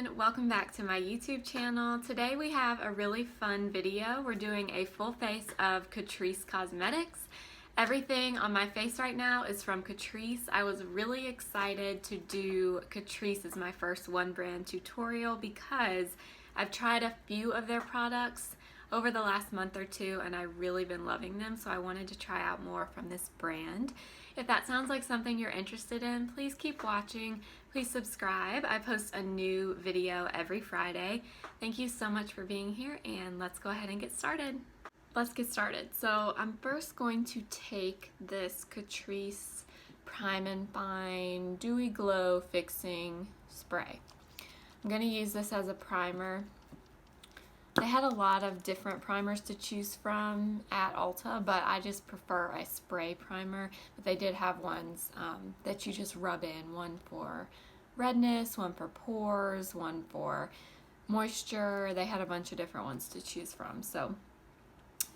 everyone, welcome back to my YouTube channel. Today we have a really fun video. We're doing a full face of Catrice Cosmetics. Everything on my face right now is from Catrice. I was really excited to do Catrice as my first one brand tutorial because I've tried a few of their products over the last month or two and I've really been loving them, so I wanted to try out more from this brand. If that sounds like something you're interested in, please keep watching. Please subscribe. I post a new video every Friday. Thank you so much for being here, and let's go ahead and get started. Let's get started. So I'm first going to take this Catrice Prime and Fine Dewy Glow Fixing Spray. I'm going to use this as a primer. They had a lot of different primers to choose from at Ulta, but I just prefer a spray primer. But they did have ones that you just rub in, one for redness, one for pores, one for moisture. They had a bunch of different ones to choose from. So I'm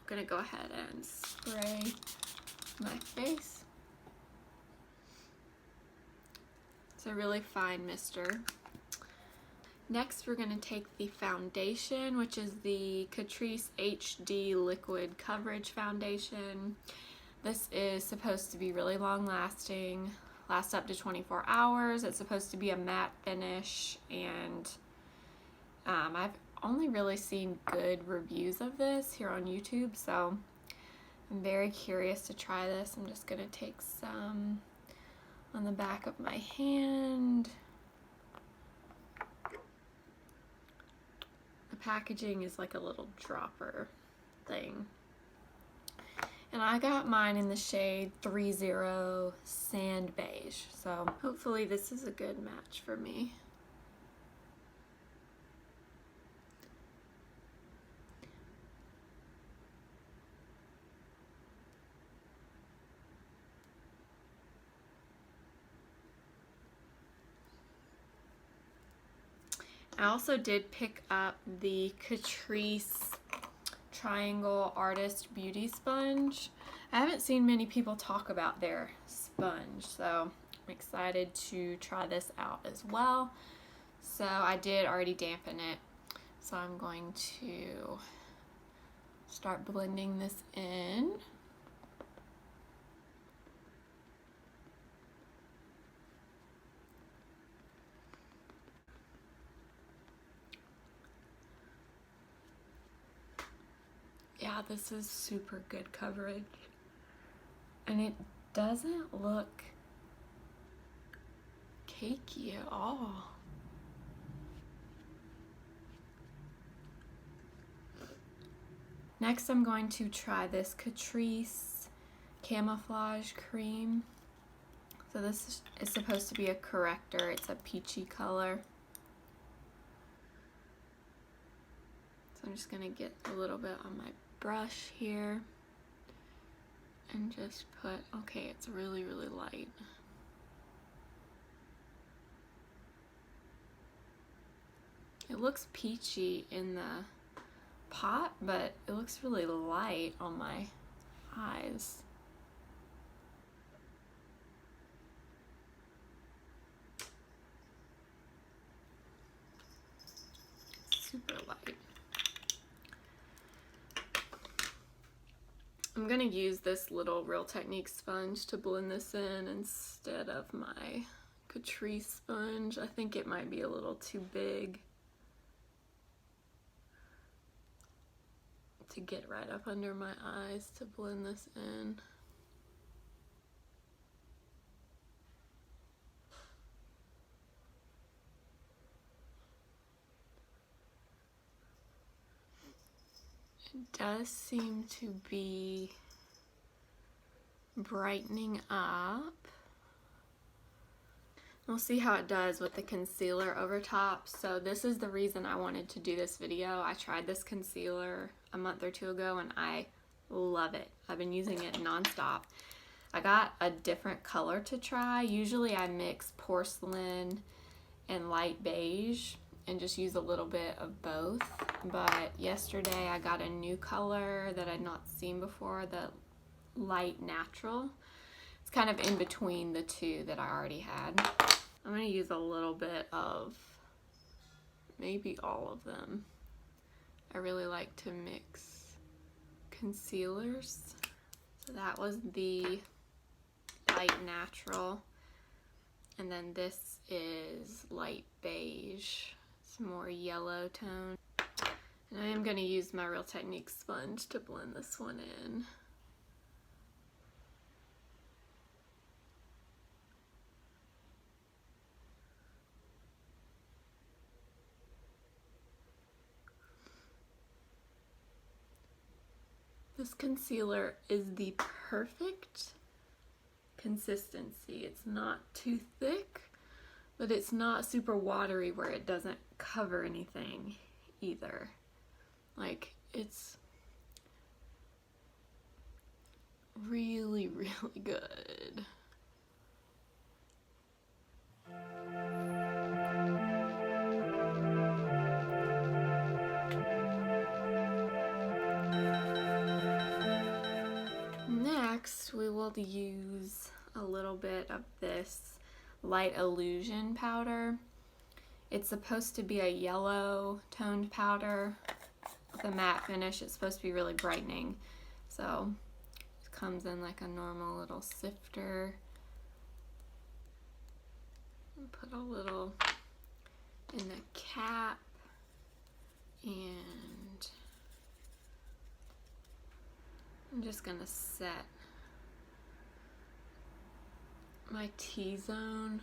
gonna go ahead and spray my face. It's a really fine mister. Next, we're going to take the foundation, which is the Catrice HD Liquid Coverage Foundation. This is supposed to be really long lasting, lasts up to 24 hours. It's supposed to be a matte finish, and I've only really seen good reviews of this here on YouTube, so I'm very curious to try this. I'm just going to take some on the back of my hand. Packaging is like a little dropper thing, and I got mine in the shade 30 Sand Beige, so hopefully this is a good match for me. I also did pick up the Catrice Triangle Artist Beauty Sponge. I haven't seen many people talk about their sponge, so I'm excited to try this out as well. So I did already dampen it, so I'm going to start blending this in. Yeah, this is super good coverage, and it doesn't look cakey at all. Next, I'm going to try this Catrice Camouflage Cream. So this is supposed to be a corrector. It's a peachy color. So I'm just going to get a little bit on my brush here and just put, okay, it's really, really light. It looks peachy in the pot, but it looks really light on my eyes. Super light. I'm going to use this little Real Techniques sponge to blend this in instead of my Catrice sponge. I think it might be a little too big to get right up under my eyes to blend this in. It does seem to be brightening up. We'll see how it does with the concealer over top. So this is the reason I wanted to do this video. I tried this concealer a month or two ago and I love it. I've been using it nonstop. I got a different color to try. Usually I mix porcelain and light beige and just use a little bit of both, but yesterday I got a new color that I'd not seen before, the light natural. It's kind of in between the two that I already had. I'm going to use a little bit of maybe all of them. I really like to mix concealers. So that was the light natural. And then this is light beige. It's more yellow tone. And I am going to use my Real Technique sponge to blend this one in. This concealer is the perfect consistency. It's not too thick, but it's not super watery where it doesn't cover anything either. Like, it's really, really good. Next, we will use a little bit of this Light Illusion powder. It's supposed to be a yellow toned powder with a matte finish. It's supposed to be really brightening. So it comes in like a normal little sifter. Put a little in the cap, and I'm just gonna set my T-zone.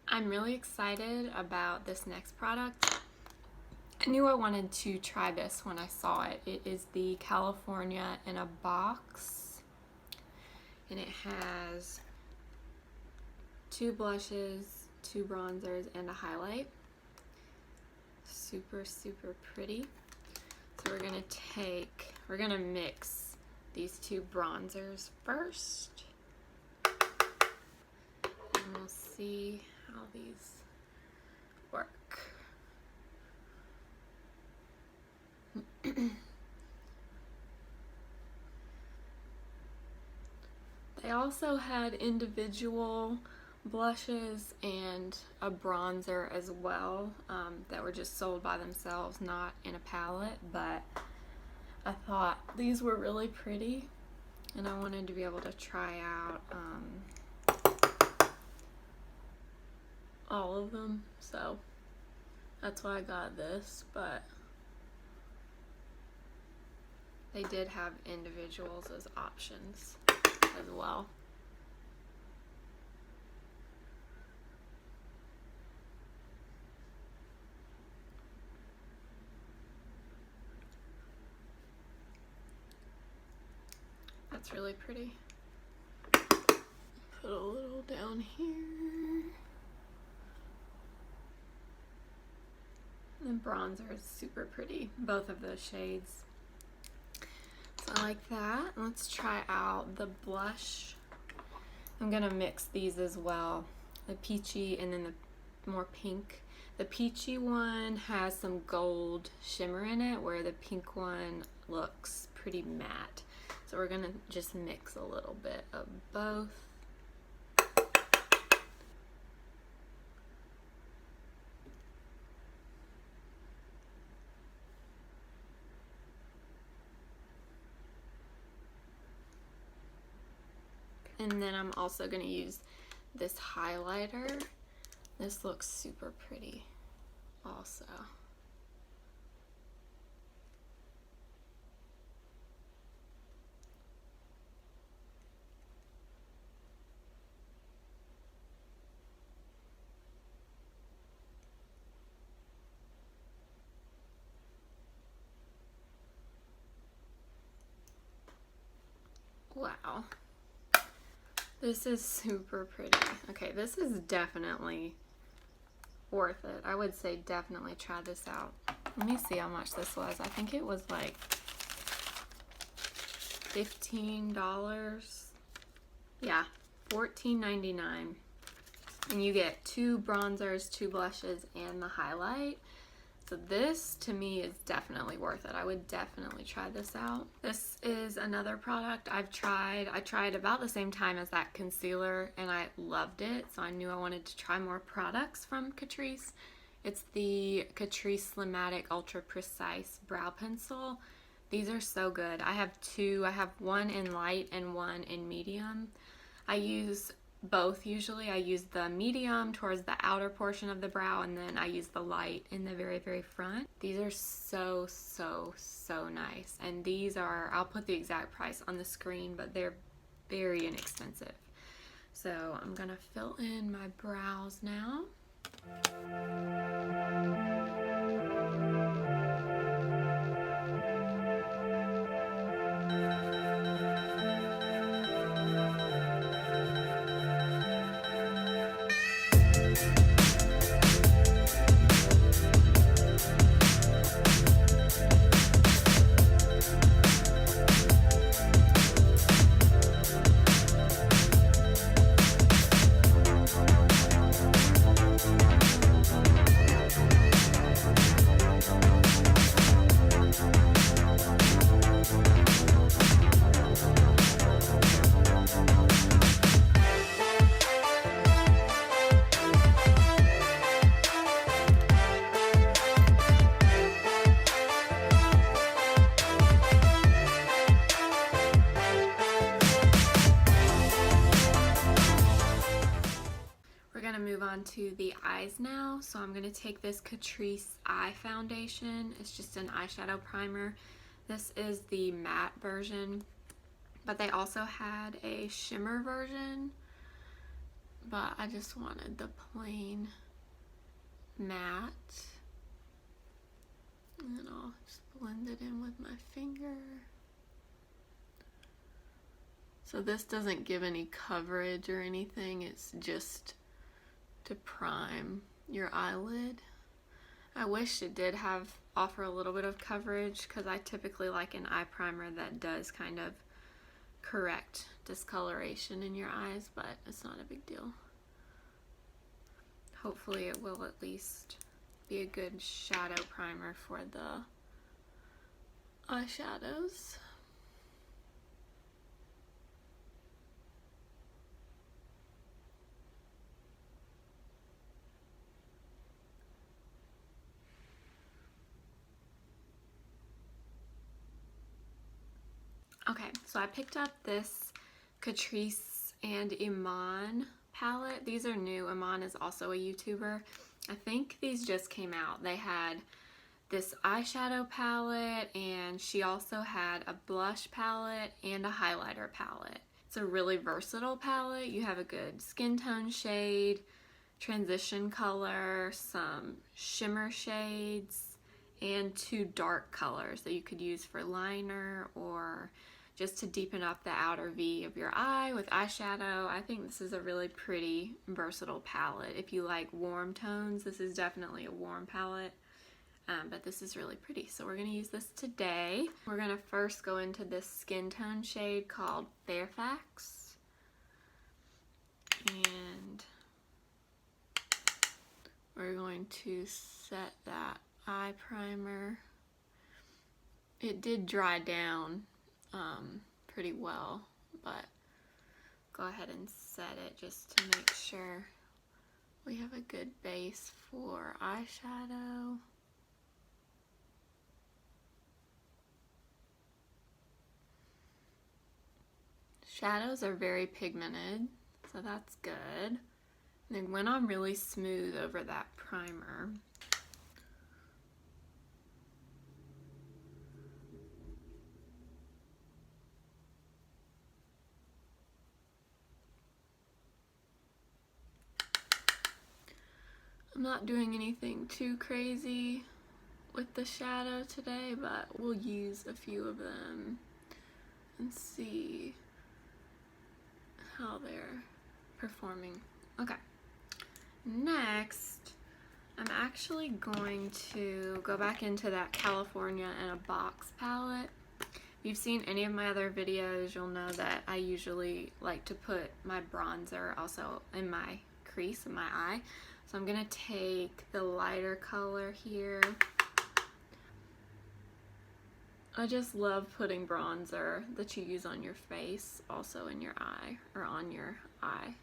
I'm really excited about this next product. I knew I wanted to try this when I saw it. It is the California in a Box, and it has 2 blushes, 2 bronzers, and a highlight. Super, super pretty. So we're gonna mix these 2 bronzers first, and we'll see how these work. They also had individual blushes and a bronzer as well that were just sold by themselves, not in a palette, but I thought these were really pretty and I wanted to be able to try out all of them, so that's why I got this. But they did have individuals as options as well. That's really pretty. Put a little down here. And the bronzer is super pretty, both of those shades. So I like that. Let's try out the blush. I'm gonna mix these as well. The peachy and then the more pink. The peachy one has some gold shimmer in it, where the pink one looks pretty matte. So we're gonna just mix a little bit of both. And then I'm also going to use this highlighter. This looks super pretty also. Wow. This is super pretty. Okay, this is definitely worth it. I would say definitely try this out. Let me see how much this was. I think it was like $15. Yeah, $14.99. And you get 2 bronzers, 2 blushes, and the highlight. So this, to me, is definitely worth it. I would definitely try this out. This is another product I've tried. I tried about the same time as that concealer, and I loved it. So I knew I wanted to try more products from Catrice. It's the Catrice Slimatic Ultra Precise Brow Pencil. These are so good. I have 2. I have one in light and one in medium. I use both usually. I use the medium towards the outer portion of the brow, and then I use the light in the very, very front. These are so, so, so nice. And these are, I'll put the exact price on the screen, but they're very inexpensive. So I'm gonna fill in my brows now. To the eyes now. So I'm going to take this Catrice Eye Foundation. It's just an eyeshadow primer. This is the matte version, but they also had a shimmer version, but I just wanted the plain matte. And then I'll just blend it in with my finger. So this doesn't give any coverage or anything, it's just to prime your eyelid. I wish it did offer a little bit of coverage, because I typically like an eye primer that does kind of correct discoloration in your eyes, but it's not a big deal. Hopefully it will at least be a good shadow primer for the eyeshadows. Okay, so I picked up this Catrice and Eman palette. These are new. Eman is also a YouTuber. I think these just came out. They had this eyeshadow palette, and she also had a blush palette and a highlighter palette. It's a really versatile palette. You have a good skin tone shade, transition color, some shimmer shades, and 2 dark colors that you could use for liner or just to deepen up the outer V of your eye with eyeshadow. I think this is a really pretty, versatile palette. If you like warm tones, this is definitely a warm palette, but this is really pretty. So we're going to use this today. We're going to first go into this skin tone shade called Fairfax. And we're going to set that eye primer. It did dry down pretty well, but go ahead and set it just to make sure we have a good base for eyeshadow. Shadows are very pigmented, so that's good. They went on really smooth over that primer. I'm not doing anything too crazy with the shadow today, but we'll use a few of them and see how they're performing. Okay, next I'm actually going to go back into that California in a Box palette. you've seen any of my other videos, you'll know that I usually like to put my bronzer also in my crease in my eye. So I'm gonna take the lighter color here. I just love putting bronzer that you use on your face also in your eye or on your eye.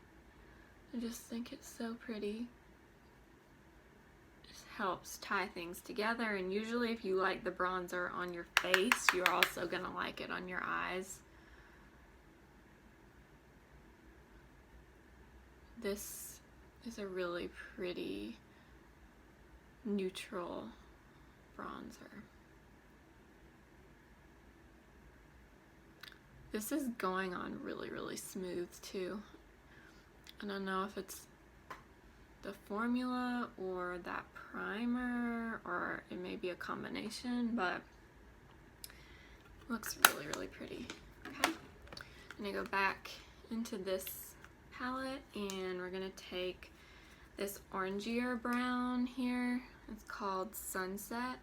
I just think it's so pretty. Just helps tie things together, and usually if you like the bronzer on your face, you're also gonna like it on your eyes. This is a really pretty neutral bronzer. This is going on really, really smooth too. I don't know if it's the formula or that primer, or it may be a combination, but it looks really, really pretty. Okay, I'm gonna go back into this palette and we're gonna take this orangier brown here. It's called Sunset.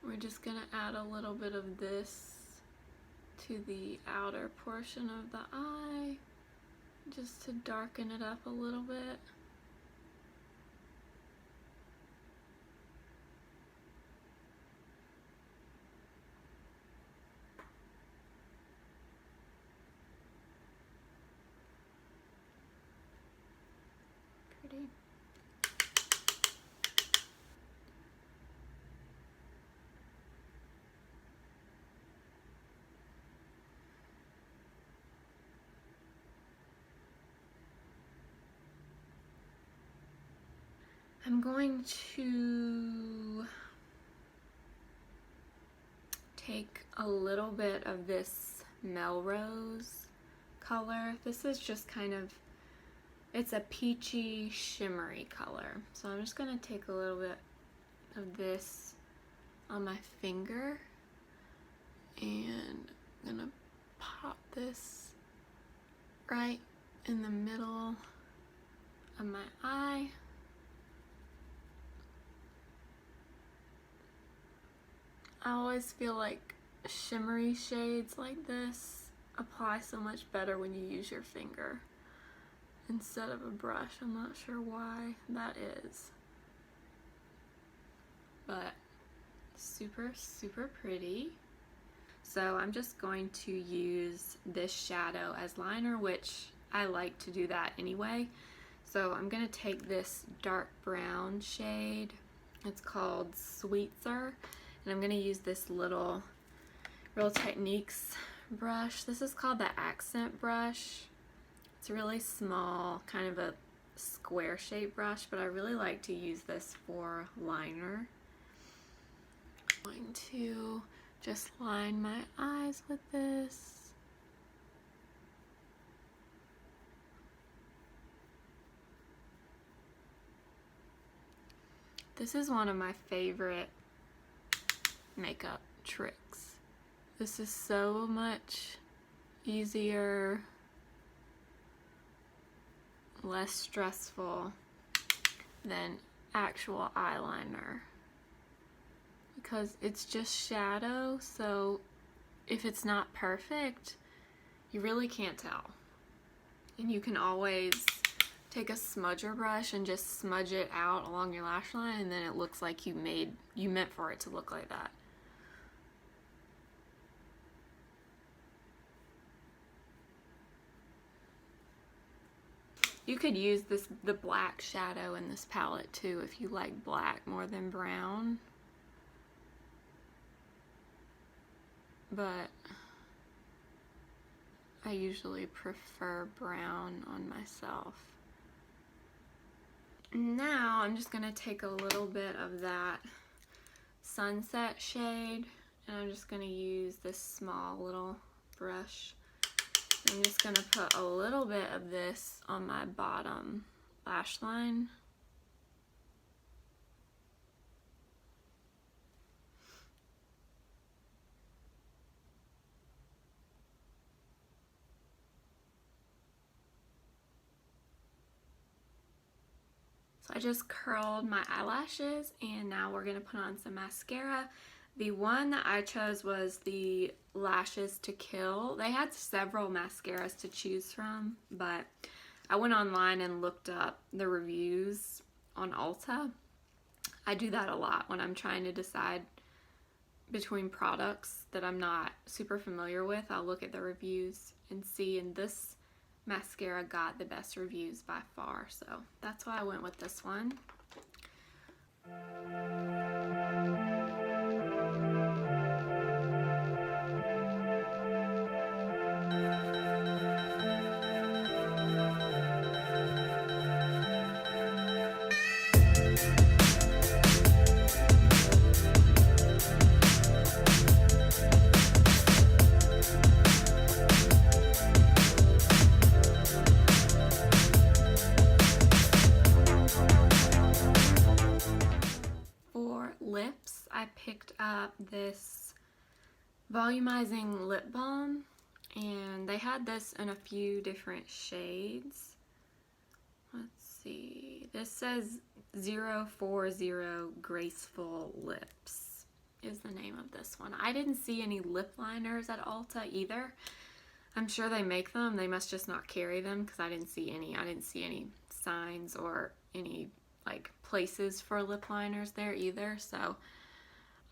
We're just gonna add a little bit of this to the outer portion of the eye, just to darken it up a little bit. Pretty. I'm going to take a little bit of this Melrose color. This is just kind of, it's a peachy shimmery color. So I'm just gonna take a little bit of this on my finger and I'm gonna pop this right in the middle of my eye. I always feel like shimmery shades like this apply so much better when you use your finger instead of a brush. I'm not sure why that is, but super, super pretty. So I'm just going to use this shadow as liner, which I like to do that anyway. So I'm gonna take this dark brown shade. It's called Sweetser. And I'm going to use this little Real Techniques brush. This is called the Accent brush. It's really small, kind of a square shaped brush, but I really like to use this for liner. I'm going to just line my eyes with this. This is one of my favorite makeup tricks. This is so much easier, less stressful than actual eyeliner because it's just shadow, so if it's not perfect, you really can't tell. And you can always take a smudger brush and just smudge it out along your lash line, and then it looks like you meant for it to look like that. You could use the black shadow in this palette too if you like black more than brown. But I usually prefer brown on myself. Now I'm just gonna take a little bit of that Sunset shade and I'm just gonna use this small little brush. I'm just gonna put a little bit of this on my bottom lash line. So I just curled my eyelashes and now we're gonna put on some mascara. The one that I chose was the Lashes to Kill. They had several mascaras to choose from, but I went online and looked up the reviews on Ulta. I do that a lot when I'm trying to decide between products that I'm not super familiar with. I'll look at the reviews and see, and this mascara got the best reviews by far, so that's why I went with this one. Lips, I picked up this Volumizing lip balm, and they had this in a few different shades. Let's see, this says 040 Graceful Lips is the name of this one. I didn't see any lip liners at Ulta either. I'm sure they make them, they must just not carry them because I didn't see any. I didn't see any signs or any like places for lip liners there either, so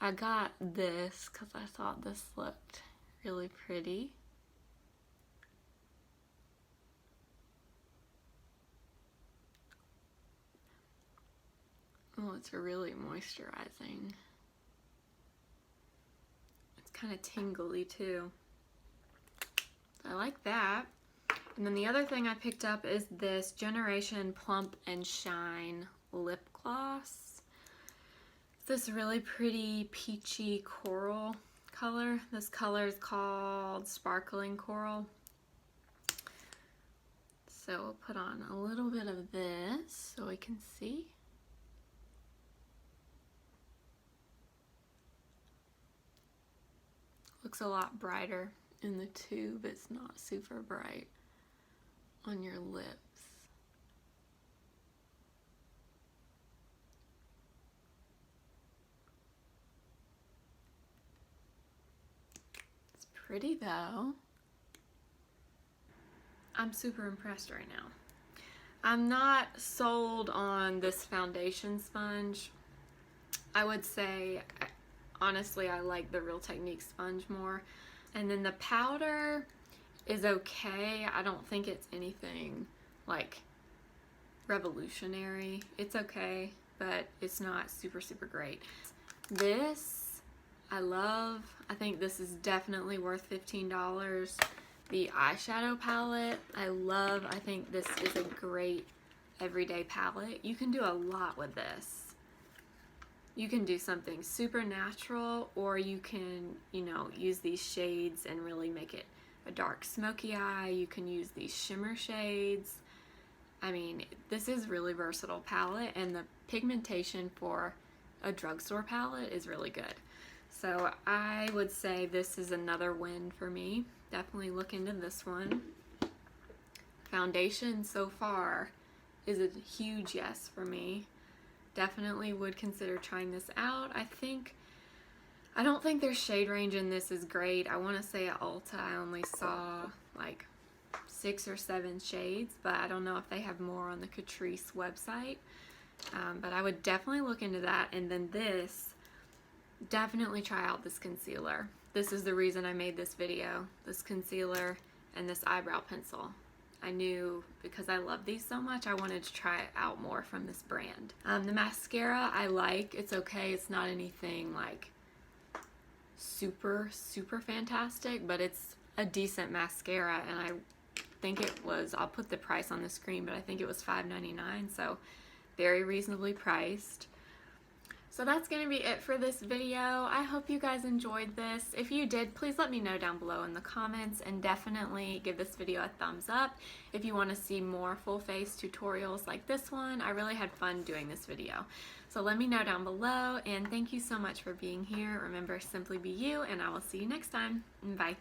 I got this because I thought this looked really pretty. Oh, it's really moisturizing. It's kind of tingly too. I like that. And then the other thing I picked up is this Generation Plump and Shine lip gloss. It's this really pretty peachy coral color. This color is called Sparkling Coral. So we'll put on a little bit of this so we can see. Looks a lot brighter in the tube. It's not super bright on your lips. It's pretty though. I'm super impressed right now. I'm not sold on this foundation sponge. I would say, honestly, I like the Real Technique sponge more. And then the powder is okay. I don't think it's anything like revolutionary. It's okay, but it's not super, super great. This, I love. I think this is definitely worth $15. The Eyeshadow Palette, I love. I think this is a great everyday palette. You can do a lot with this. You can do something super natural, or you can, you know, use these shades and really make it a dark smoky eye. You can use these shimmer shades. I mean, this is really versatile palette, and the pigmentation for a drugstore palette is really good. So I would say this is another win for me. Definitely look into this one. Foundation so far is a huge yes for me. Definitely would consider trying this out. I don't think their shade range in this is great. I want to say at Ulta I only saw like 6 or 7 shades, but I don't know if they have more on the Catrice website. But I would definitely look into that. And then this, definitely try out this concealer. This is the reason I made this video. This concealer and this eyebrow pencil. I knew because I love these so much, I wanted to try it out more from this brand. The mascara I like. It's okay. It's not anything like super, super fantastic, but it's a decent mascara, and I think it was, I'll put the price on the screen, but I think it was $5.99, so very reasonably priced. So that's going to be it for this video. I hope you guys enjoyed this. If you did, please let me know down below in the comments, and definitely give this video a thumbs up if you want to see more full face tutorials like this one. I really had fun doing this video. So let me know down below, and thank you so much for being here. Remember, simply be you, and I will see you next time. Bye.